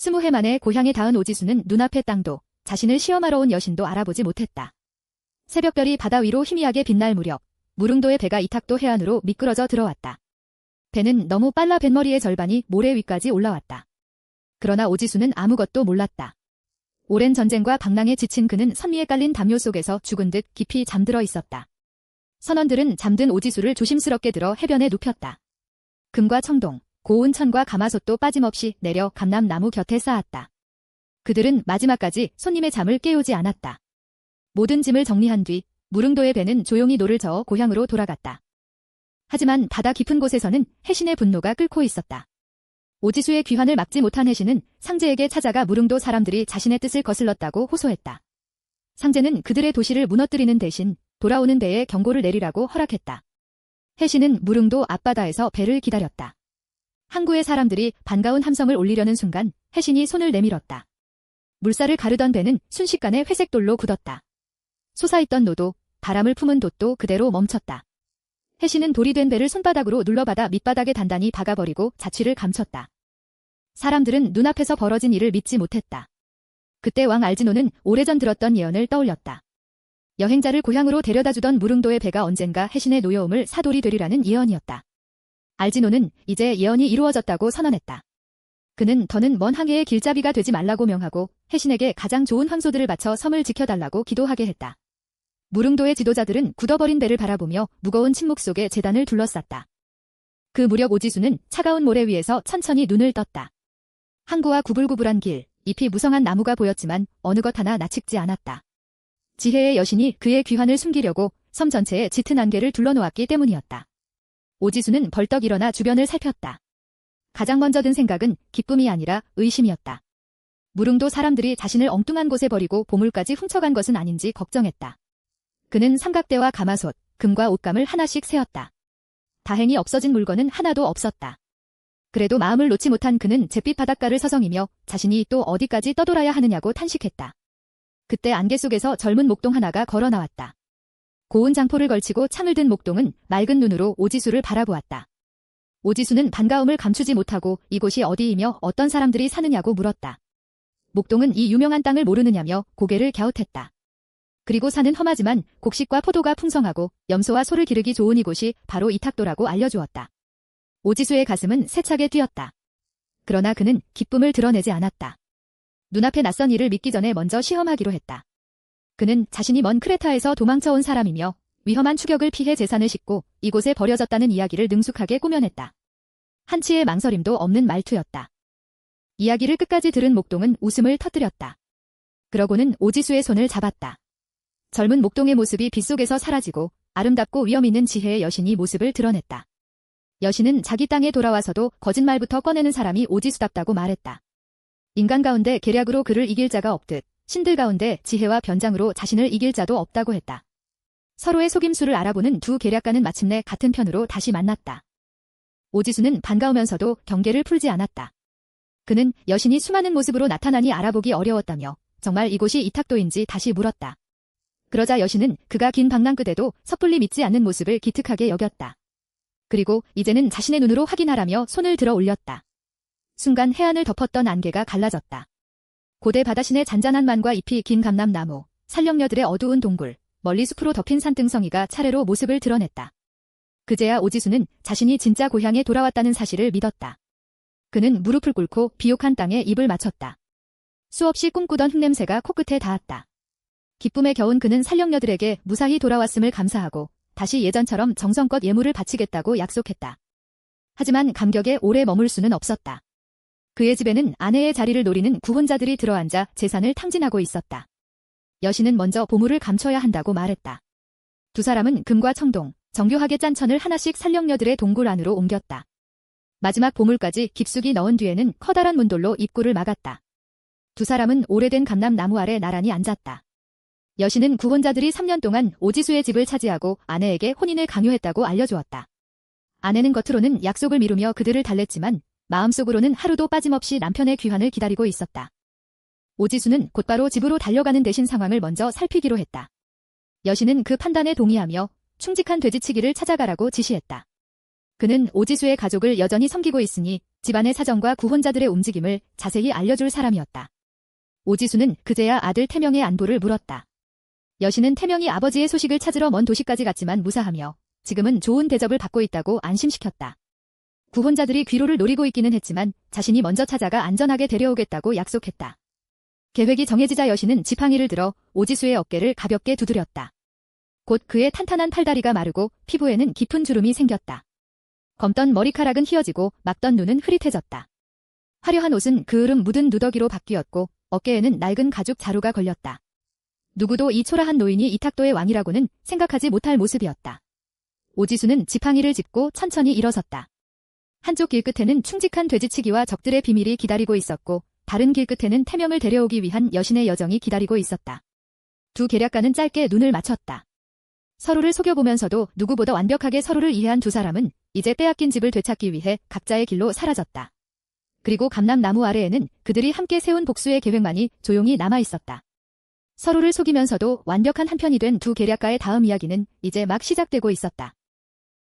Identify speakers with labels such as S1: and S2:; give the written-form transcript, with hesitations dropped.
S1: 20해 만에 고향에 닿은 오지수는 눈앞의 땅도 자신을 시험하러 온 여신도 알아보지 못했다. 새벽별이 바다 위로 희미하게 빛날 무렵 무릉도의 배가 이탁도 해안으로 미끄러져 들어왔다. 배는 너무 빨라 뱃머리의 절반이 모래 위까지 올라왔다. 그러나 오지수는 아무것도 몰랐다. 오랜 전쟁과 방랑에 지친 그는 선미에 깔린 담요 속에서 죽은 듯 깊이 잠들어 있었다. 선원들은 잠든 오지수를 조심스럽게 들어 해변에 눕혔다. 금과 청동, 고운 천과 가마솥도 빠짐없이 내려 감람나무 곁에 쌓았다. 그들은 마지막까지 손님의 잠을 깨우지 않았다. 모든 짐을 정리한 뒤 무릉도의 배는 조용히 노를 저어 고향으로 돌아갔다. 하지만 바다 깊은 곳에서는 해신의 분노가 끓고 있었다. 오지수의 귀환을 막지 못한 해신은 상제에게 찾아가 무릉도 사람들이 자신의 뜻을 거슬렀다고 호소했다. 상제는 그들의 도시를 무너뜨리는 대신 돌아오는 배에 경고를 내리라고 허락했다. 해신은 무릉도 앞바다에서 배를 기다렸다. 항구의 사람들이 반가운 함성을 올리려는 순간 해신이 손을 내밀었다. 물살을 가르던 배는 순식간에 회색돌로 굳었다. 솟아있던 노도, 바람을 품은 돛도 그대로 멈췄다. 해신은 돌이 된 배를 손바닥으로 눌러받아 밑바닥에 단단히 박아버리고 자취를 감췄다. 사람들은 눈앞에서 벌어진 일을 믿지 못했다. 그때 왕 알지노는 오래전 들었던 예언을 떠올렸다. 여행자를 고향으로 데려다주던 무릉도의 배가 언젠가 해신의 노여움을 사돌이 되리라는 예언이었다. 알지노는 이제 예언이 이루어졌다고 선언했다. 그는 더는 먼 항해의 길잡이가 되지 말라고 명하고 해신에게 가장 좋은 황소들을 바쳐 섬을 지켜달라고 기도하게 했다. 무릉도의 지도자들은 굳어버린 배를 바라보며 무거운 침묵 속에 제단을 둘러쌌다. 그 무렵 오지수는 차가운 모래 위에서 천천히 눈을 떴다. 항구와 구불구불한 길, 잎이 무성한 나무가 보였지만 어느 것 하나 나측지 않았다. 지혜의 여신이 그의 귀환을 숨기려고 섬 전체에 짙은 안개를 둘러놓았기 때문이었다. 오지수는 벌떡 일어나 주변을 살폈다. 가장 먼저 든 생각은 기쁨이 아니라 의심이었다. 무릉도 사람들이 자신을 엉뚱한 곳에 버리고 보물까지 훔쳐간 것은 아닌지 걱정했다. 그는 삼각대와 가마솥, 금과 옷감을 하나씩 세었다. 다행히 없어진 물건은 하나도 없었다. 그래도 마음을 놓지 못한 그는 잿빛 바닷가를 서성이며 자신이 또 어디까지 떠돌아야 하느냐고 탄식했다. 그때 안개 속에서 젊은 목동 하나가 걸어 나왔다. 고운 장포를 걸치고 창을 든 목동은 맑은 눈으로 오지수를 바라보았다. 오지수는 반가움을 감추지 못하고 이곳이 어디이며 어떤 사람들이 사느냐고 물었다. 목동은 이 유명한 땅을 모르느냐며 고개를 갸웃했다. 그리고 산은 험하지만 곡식과 포도가 풍성하고 염소와 소를 기르기 좋은 이곳이 바로 이탁도라고 알려주었다. 오지수의 가슴은 세차게 뛰었다. 그러나 그는 기쁨을 드러내지 않았다. 눈앞에 낯선 일을 믿기 전에 먼저 시험하기로 했다. 그는 자신이 먼 크레타에서 도망쳐온 사람이며 위험한 추격을 피해 재산을 싣고 이곳에 버려졌다는 이야기를 능숙하게 꾸며냈다. 한치의 망설임도 없는 말투였다. 이야기를 끝까지 들은 목동은 웃음을 터뜨렸다. 그러고는 오지수의 손을 잡았다. 젊은 목동의 모습이 빗속에서 사라지고 아름답고 위험 있는 지혜의 여신이 모습을 드러냈다. 여신은 자기 땅에 돌아와서도 거짓말부터 꺼내는 사람이 오지수답다고 말했다. 인간 가운데 계략으로 그를 이길 자가 없듯 신들 가운데 지혜와 변장으로 자신을 이길 자도 없다고 했다. 서로의 속임수를 알아보는 두 계략가는 마침내 같은 편으로 다시 만났다. 오지수는 반가우면서도 경계를 풀지 않았다. 그는 여신이 수많은 모습으로 나타나니 알아보기 어려웠다며 정말 이곳이 이탁도인지 다시 물었다. 그러자 여신은 그가 긴 방랑 끝에도 섣불리 믿지 않는 모습을 기특하게 여겼다. 그리고 이제는 자신의 눈으로 확인하라며 손을 들어 올렸다. 순간 해안을 덮었던 안개가 갈라졌다. 고대 바다신의 잔잔한 만과 잎이 긴 감람나무, 산령녀들의 어두운 동굴, 멀리 숲으로 덮인 산등성이가 차례로 모습을 드러냈다. 그제야 오지수는 자신이 진짜 고향에 돌아왔다는 사실을 믿었다. 그는 무릎을 꿇고 비옥한 땅에 입을 맞췄다. 수없이 꿈꾸던 흙냄새가 코끝에 닿았다. 기쁨에 겨운 그는 산령녀들에게 무사히 돌아왔음을 감사하고 다시 예전처럼 정성껏 예물을 바치겠다고 약속했다. 하지만 감격에 오래 머물 수는 없었다. 그의 집에는 아내의 자리를 노리는 구혼자들이 들어앉아 재산을 탕진하고 있었다. 여신은 먼저 보물을 감춰야 한다고 말했다. 두 사람은 금과 청동, 정교하게 짠 천을 하나씩 산령녀들의 동굴 안으로 옮겼다. 마지막 보물까지 깊숙이 넣은 뒤에는 커다란 문돌로 입구를 막았다. 두 사람은 오래된 감람나무 아래 나란히 앉았다. 여신은 구혼자들이 3년 동안 오지수의 집을 차지하고 아내에게 혼인을 강요했다고 알려주었다. 아내는 겉으로는 약속을 미루며 그들을 달랬지만 마음속으로는 하루도 빠짐없이 남편의 귀환을 기다리고 있었다. 오지수는 곧바로 집으로 달려가는 대신 상황을 먼저 살피기로 했다. 여신은 그 판단에 동의하며 충직한 돼지치기를 찾아가라고 지시했다. 그는 오지수의 가족을 여전히 섬기고 있으니 집안의 사정과 구혼자들의 움직임을 자세히 알려줄 사람이었다. 오지수는 그제야 아들 태명의 안부를 물었다. 여신은 태명이 아버지의 소식을 찾으러 먼 도시까지 갔지만 무사하며 지금은 좋은 대접을 받고 있다고 안심시켰다. 구혼자들이 귀로를 노리고 있기는 했지만 자신이 먼저 찾아가 안전하게 데려오겠다고 약속했다. 계획이 정해지자 여신은 지팡이를 들어 오지수의 어깨를 가볍게 두드렸다. 곧 그의 탄탄한 팔다리가 마르고 피부에는 깊은 주름이 생겼다. 검던 머리카락은 휘어지고 막던 눈은 흐릿해졌다. 화려한 옷은 그을음 묻은 누더기로 바뀌었고 어깨에는 낡은 가죽 자루가 걸렸다. 누구도 이 초라한 노인이 이탁도의 왕이라고는 생각하지 못할 모습이었다. 오지수는 지팡이를 짚고 천천히 일어섰다. 한쪽 길 끝에는 충직한 돼지치기와 적들의 비밀이 기다리고 있었고 다른 길 끝에는 태명을 데려오기 위한 여신의 여정이 기다리고 있었다. 두 계략가는 짧게 눈을 맞췄다. 서로를 속여보면서도 누구보다 완벽하게 서로를 이해한 두 사람은 이제 빼앗긴 집을 되찾기 위해 각자의 길로 사라졌다. 그리고 감람나무 아래에는 그들이 함께 세운 복수의 계획만이 조용히 남아있었다. 서로를 속이면서도 완벽한 한편이 된 두 계략가의 다음 이야기는 이제 막 시작되고 있었다.